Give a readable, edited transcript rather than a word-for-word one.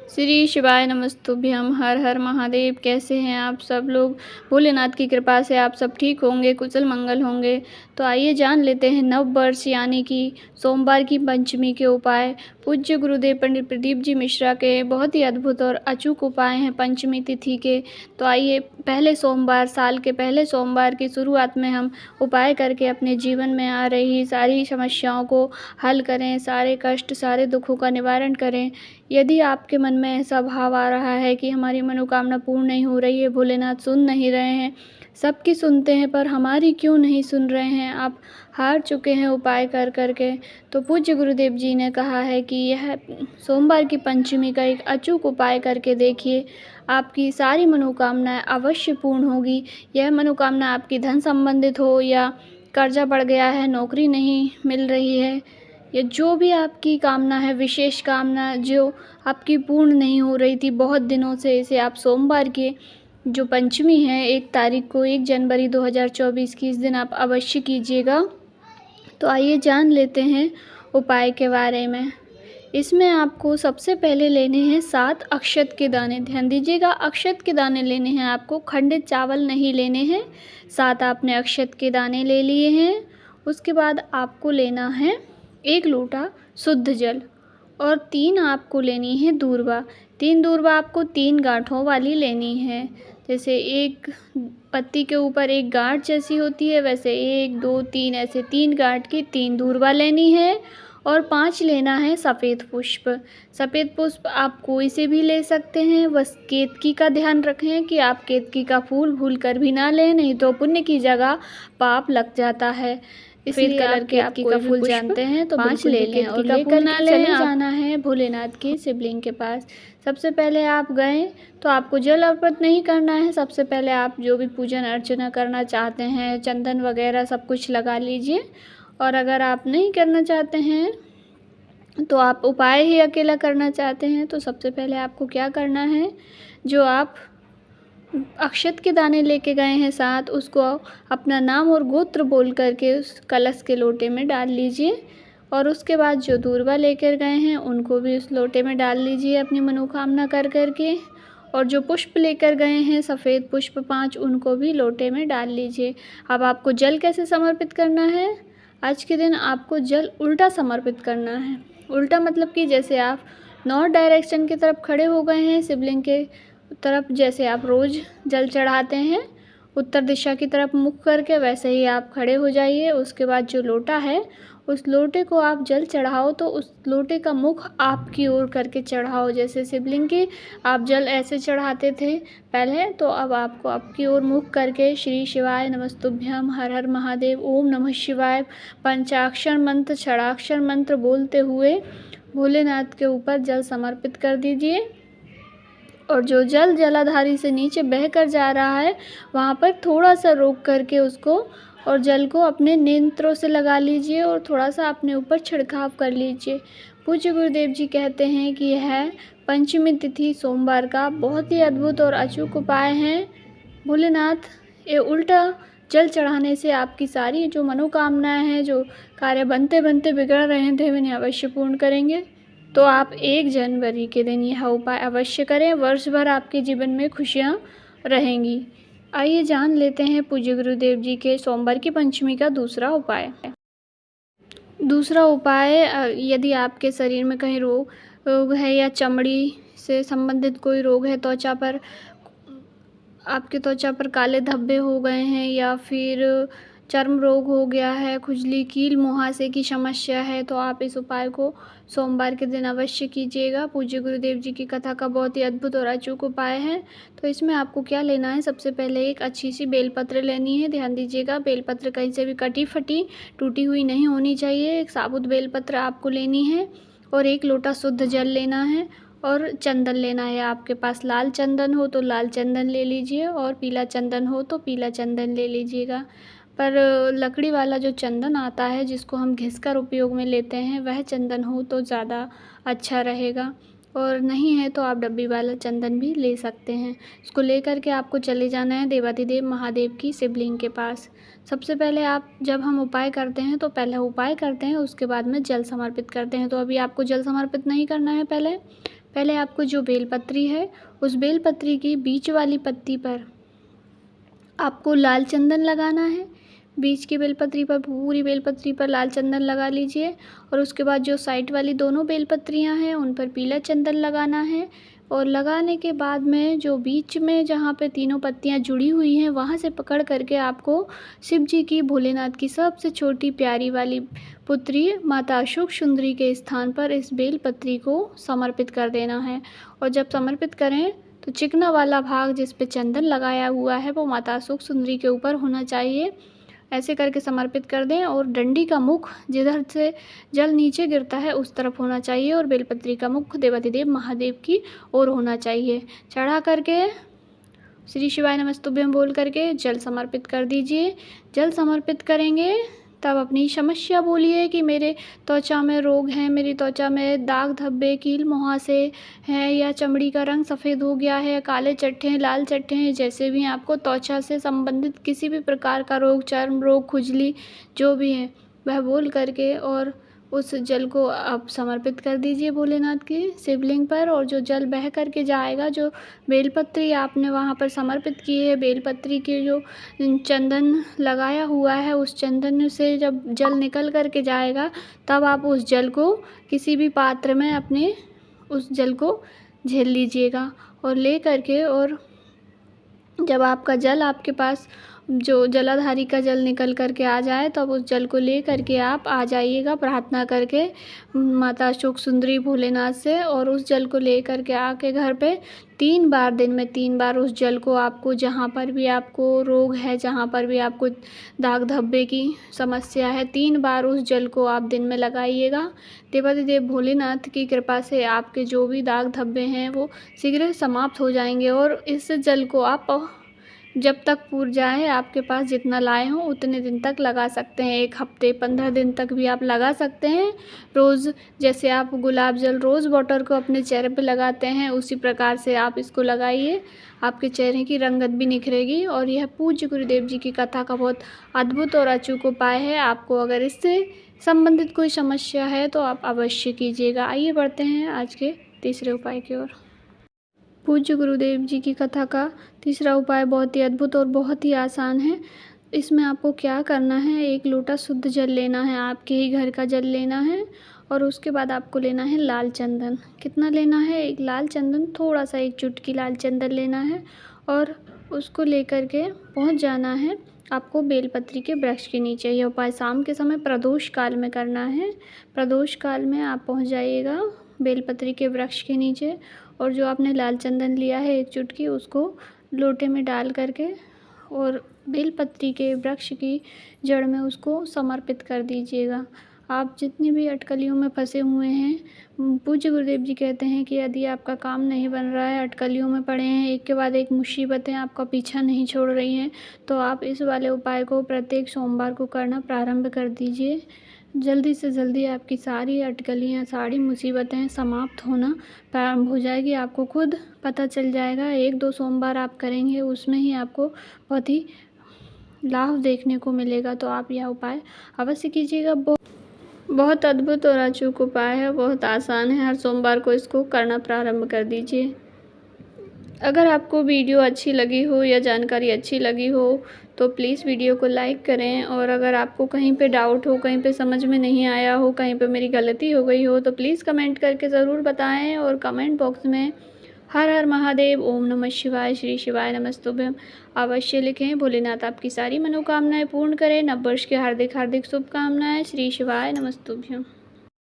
श्री शिवाय नमस्तुभ्यम। हर हर महादेव। कैसे हैं आप सब लोग? भोलेनाथ की कृपा से आप सब ठीक होंगे, कुशल मंगल होंगे। तो आइए जान लेते हैं नव वर्ष यानी कि सोमवार की पंचमी के उपाय। पूज्य गुरुदेव पंडित प्रदीप जी मिश्रा के बहुत ही अद्भुत और अचूक उपाय हैं पंचमी तिथि के। तो आइए पहले सोमवार, साल के पहले सोमवार की शुरुआत में हम उपाय करके अपने जीवन में आ रही सारी समस्याओं को हल करें, सारे कष्ट, सारे दुखों का निवारण करें। यदि आपके मन में ऐसा भाव आ रहा है कि हमारी मनोकामना पूर्ण नहीं हो रही है, भोलेनाथ सुन नहीं रहे हैं, सबकी सुनते हैं पर हमारी क्यों नहीं सुन रहे हैं, आप हार चुके हैं उपाय कर कर के, तो पूज्य गुरुदेव जी ने कहा है कि यह सोमवार की पंचमी का एक अचूक उपाय करके देखिए, आपकी सारी मनोकामनाएं अवश्य पूर्ण होगी। यह मनोकामना आपकी धन संबंधित हो या कर्जा बढ़ गया है, नौकरी नहीं मिल रही है, या जो भी आपकी कामना है, विशेष कामना जो आपकी पूर्ण नहीं हो रही थी बहुत दिनों से, इसे आप सोमवार के जो पंचमी है 1 तारीख को, 1 जनवरी 2024 की, इस दिन आप अवश्य कीजिएगा। तो आइए जान लेते हैं उपाय के बारे में। इसमें आपको सबसे पहले लेने हैं 7 अक्षत के दाने। ध्यान दीजिएगा, अक्षत के दाने लेने हैं आपको, खंडित चावल नहीं लेने हैं। 7 आपने अक्षत के दाने ले लिए हैं। उसके बाद आपको लेना है 1 लोटा शुद्ध जल और 3 आपको लेनी है दूर्वा। 3 दूर्वा आपको 3 गांठों वाली लेनी है। जैसे एक पत्ती के ऊपर एक गांठ जैसी होती है, वैसे 1 2 3 ऐसे 3 गांठ की 3 दूर्वा लेनी है। और 5 लेना है सफ़ेद पुष्प। सफ़ेद पुष्प आप कोई से भी ले सकते हैं, बस केतकी का ध्यान रखें कि आप केतकी का फूल भूल कर भी ना लें, नहीं तो पुण्य की जगह पाप लग जाता है। इसलिए कलर के आप कोई फूल जानते हैं तो 5 ले लें और लेकर ना चले जाना है भोलेनाथ के शिवलिंग के पास। सबसे पहले आप गए तो आपको जल अर्पित नहीं करना है। सबसे पहले आप जो भी पूजन अर्चना करना चाहते हैं, चंदन वगैरह सब कुछ लगा लीजिए। और अगर आप नहीं करना चाहते हैं तो आप उपाय ही अकेला करना चाहते हैं, तो सबसे पहले आपको क्या करना है, जो आप अक्षत के दाने लेके गए हैं साथ, उसको अपना नाम और गोत्र बोल करके उस कलश के लोटे में डाल लीजिए। और उसके बाद जो दूर्वा लेकर गए हैं उनको भी उस लोटे में डाल लीजिए अपनी मनोकामना कर करके। और जो पुष्प लेकर गए हैं सफ़ेद पुष्प 5, उनको भी लोटे में डाल लीजिए। अब आपको जल कैसे समर्पित करना है? आज के दिन आपको जल उल्टा समर्पित करना है। उल्टा मतलब कि जैसे आप नॉर्थ डायरेक्शन की तरफ खड़े हो गए हैं शिवलिंग के तरफ, जैसे आप रोज़ जल चढ़ाते हैं उत्तर दिशा की तरफ मुख करके, वैसे ही आप खड़े हो जाइए। उसके बाद जो लोटा है उस लोटे को आप जल चढ़ाओ तो उस लोटे का मुख आपकी ओर करके चढ़ाओ। जैसे शिवलिंग की आप जल ऐसे चढ़ाते थे पहले, तो अब आपको आपकी ओर मुख करके श्री शिवाय नमस्तुभ्यम, हर हर महादेव, ओम नमः शिवाय पंचाक्षर मंत्र, षडाक्षर मंत्र बोलते हुए भोलेनाथ के ऊपर जल समर्पित कर दीजिए। और जो जल जलाधारी से नीचे बहकर जा रहा है वहाँ पर थोड़ा सा रोक करके उसको और जल को अपने नेत्रों से लगा लीजिए और थोड़ा सा अपने ऊपर छिड़काव कर लीजिए। पूज्य गुरुदेव जी कहते हैं कि यह पंचमी तिथि सोमवार का बहुत ही अद्भुत और अचूक उपाय है। भोलेनाथ ये उल्टा जल चढ़ाने से आपकी सारी जो मनोकामनाएं हैं, जो कार्य बनते बनते बिगड़ रहे थे, उन्हें अवश्य पूर्ण करेंगे। तो आप 1 जनवरी के दिन यह उपाय अवश्य करें, वर्ष भर आपके जीवन में खुशियाँ रहेंगी। आइए जान लेते हैं पूज्य गुरुदेव जी के सोमवार की पंचमी का दूसरा उपाय। दूसरा उपाय, यदि आपके शरीर में कहीं रोग है या चमड़ी से संबंधित कोई रोग है, त्वचा पर आपकी त्वचा पर काले धब्बे हो गए हैं या फिर चर्म रोग हो गया है, खुजली, कील मुहासे की समस्या है, तो आप इस उपाय को सोमवार के दिन अवश्य कीजिएगा। पूज्य गुरुदेव जी की कथा का बहुत ही अद्भुत और अचूक उपाय है। तो इसमें आपको क्या लेना है, सबसे पहले एक अच्छी सी बेलपत्र लेनी है। ध्यान दीजिएगा, बेलपत्र कहीं से भी कटी फटी टूटी हुई नहीं होनी चाहिए। एक साबुत बेलपत्र आपको लेनी है और 1 लोटा शुद्ध जल लेना है और चंदन लेना है। आपके पास लाल चंदन हो तो लाल चंदन ले लीजिए और पीला चंदन हो तो पीला चंदन ले लीजिएगा। पर लकड़ी वाला जो चंदन आता है जिसको हम घिसकर उपयोग में लेते हैं, वह चंदन हो तो ज़्यादा अच्छा रहेगा। और नहीं है तो आप डब्बी वाला चंदन भी ले सकते हैं। इसको लेकर के आपको चले जाना है देवाधिदेव महादेव की शिवलिंग के पास। सबसे पहले आप जब हम उपाय करते हैं तो पहले उपाय करते हैं, उसके बाद में जल समर्पित करते हैं। तो अभी आपको जल समर्पित नहीं करना है, पहले पहले आपको जो बेलपत्री है उस बेलपत्री की बीच वाली पत्ती पर आपको लाल चंदन लगाना है। बीच की बेलपत्री पर, पूरी बेलपत्री पर लाल चंदन लगा लीजिए और उसके बाद जो साइड वाली दोनों बेलपत्रियां हैं उन पर पीला चंदन लगाना है। और लगाने के बाद में जो बीच में जहाँ पे तीनों पत्तियां जुड़ी हुई हैं वहाँ से पकड़ करके आपको शिव जी की, भोलेनाथ की सबसे छोटी प्यारी वाली पुत्री माता अशोक सुंदरी के स्थान पर इस बेलपत्री को समर्पित कर देना है। और जब समर्पित करें तो चिकना वाला भाग जिस पे चंदन लगाया हुआ है वो माता अशोक सुंदरी के ऊपर होना चाहिए। ऐसे करके समर्पित कर दें और डंडी का मुख जिधर से जल नीचे गिरता है उस तरफ होना चाहिए और बेलपत्री का मुख देवाधिदेव महादेव की ओर होना चाहिए। चढ़ा करके श्री शिवाय नमस्तुभ्यं बोल करके जल समर्पित कर दीजिए। जल समर्पित करेंगे तब अपनी समस्या बोलिए कि मेरे त्वचा में रोग हैं, मेरी त्वचा में दाग धब्बे, कील मुहासे हैं, या चमड़ी का रंग सफ़ेद हो गया है, काले चट्टे हैं, लाल चट्टे हैं, जैसे भी आपको त्वचा से संबंधित किसी भी प्रकार का रोग, चर्म रोग, खुजली जो भी है वह बोल करके और उस जल को आप समर्पित कर दीजिए भोलेनाथ के शिवलिंग पर। और जो जल बह करके जाएगा, जो बेलपत्री आपने वहाँ पर समर्पित की है, बेलपत्री के जो चंदन लगाया हुआ है उस चंदन से जब जल निकल करके जाएगा तब आप उस जल को किसी भी पात्र में अपने उस जल को झेल लीजिएगा और ले करके, और जब आपका जल आपके पास जो जलाधारी का जल निकल करके आ जाए तब उस जल को ले करके आप आ जाइएगा प्रार्थना करके माता अशोक सुंदरी भोलेनाथ से। और उस जल को ले करके आके घर पे 3 बार, दिन में 3 बार उस जल को आपको जहाँ पर भी आपको रोग है, जहाँ पर भी आपको दाग धब्बे की समस्या है, 3 बार उस जल को आप दिन में लगाइएगा। देवाधिदेव भोलेनाथ की कृपा से आपके जो भी दाग धब्बे हैं वो शीघ्र समाप्त हो जाएंगे। और इस जल को आप जब तक पूर जाए आपके पास जितना लाए हों उतने दिन तक लगा सकते हैं। 1 हफ्ते 15 दिन तक भी आप लगा सकते हैं। रोज़ जैसे आप गुलाब जल, रोज़ वाटर को अपने चेहरे पे लगाते हैं उसी प्रकार से आप इसको लगाइए, आपके चेहरे की रंगत भी निखरेगी। और यह पूज्य गुरुदेव जी की कथा का बहुत अद्भुत और अचूक उपाय है। आपको अगर इससे संबंधित कोई समस्या है तो आप अवश्य कीजिएगा। आइए बढ़ते हैं आज के तीसरे उपाय की ओर। पूज्य गुरुदेव जी की कथा का तीसरा उपाय बहुत ही अद्भुत और बहुत ही आसान है। इसमें आपको क्या करना है, 1 लोटा शुद्ध जल लेना है, आपके ही घर का जल लेना है। और उसके बाद आपको लेना है लाल चंदन। कितना लेना है? 1 लाल चंदन, थोड़ा सा 1 चुटकी लाल चंदन लेना है और उसको लेकर के पहुंच जाना है आपको बेलपत्री के वृक्ष के नीचे। यह उपाय शाम के समय प्रदोष काल में करना है। प्रदोष काल में आप पहुंच जाइएगा बेलपत्री के वृक्ष के नीचे और जो आपने लाल चंदन लिया है 1 चुटकी, उसको लोटे में डाल करके और बेलपत्री के वृक्ष की जड़ में उसको समर्पित कर दीजिएगा। आप जितनी भी अटकलियों में फंसे हुए हैं, पूज्य गुरुदेव जी कहते हैं कि यदि आपका काम नहीं बन रहा है, अटकलियों में पड़े हैं, एक के बाद एक मुसीबतें आपका पीछा नहीं छोड़ रही हैं, तो आप इस वाले उपाय को प्रत्येक सोमवार को करना प्रारंभ कर दीजिए। जल्दी से जल्दी आपकी सारी अटकलियाँ, सारी मुसीबतें समाप्त होना प्रारंभ हो जाएगी। आपको खुद पता चल जाएगा। 1-2 सोमवार आप करेंगे उसमें ही आपको बहुत ही लाभ देखने को मिलेगा। तो आप यह उपाय अवश्य कीजिएगा। बहुत अद्भुत और अचूक उपाय है, बहुत आसान है। हर सोमवार को इसको करना प्रारंभ कर दीजिए। अगर आपको वीडियो अच्छी लगी हो या जानकारी अच्छी लगी हो तो प्लीज़ वीडियो को लाइक करें। और अगर आपको कहीं पे डाउट हो, कहीं पे समझ में नहीं आया हो, कहीं पे मेरी गलती हो गई हो तो प्लीज़ कमेंट करके ज़रूर बताएं। और कमेंट बॉक्स में हर हर महादेव, ओम नमः शिवाय, श्री शिवाय नमस्तुभ्यं अवश्य लिखें। भोलेनाथ आपकी सारी मनोकामनाएं पूर्ण करें। नववर्ष की हार्दिक हार्दिक शुभकामनाएं। श्री शिवाय नमस्तुभ्यं।